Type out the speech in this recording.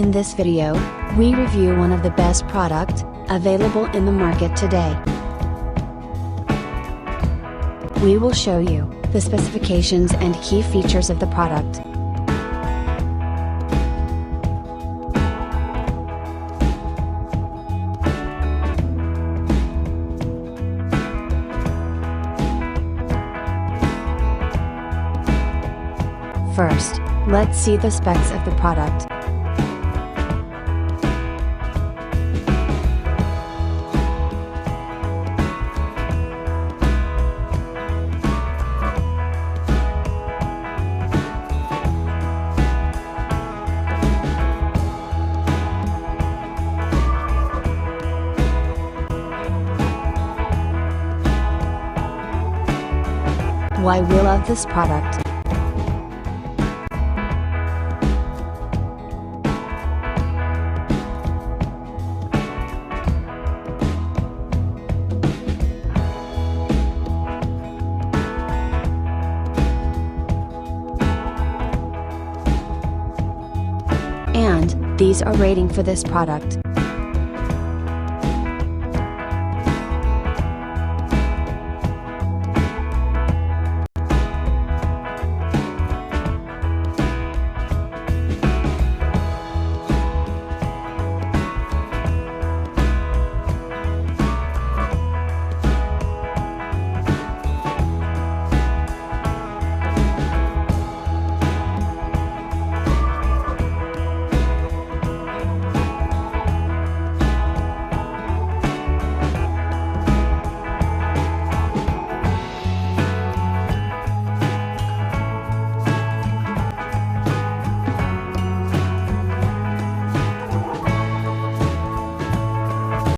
In this video, we review one of the best product available in the market today. We will show you the specifications and key features of the product. First, let's see the specs of the product. Why we love this product. And these are rating for this product.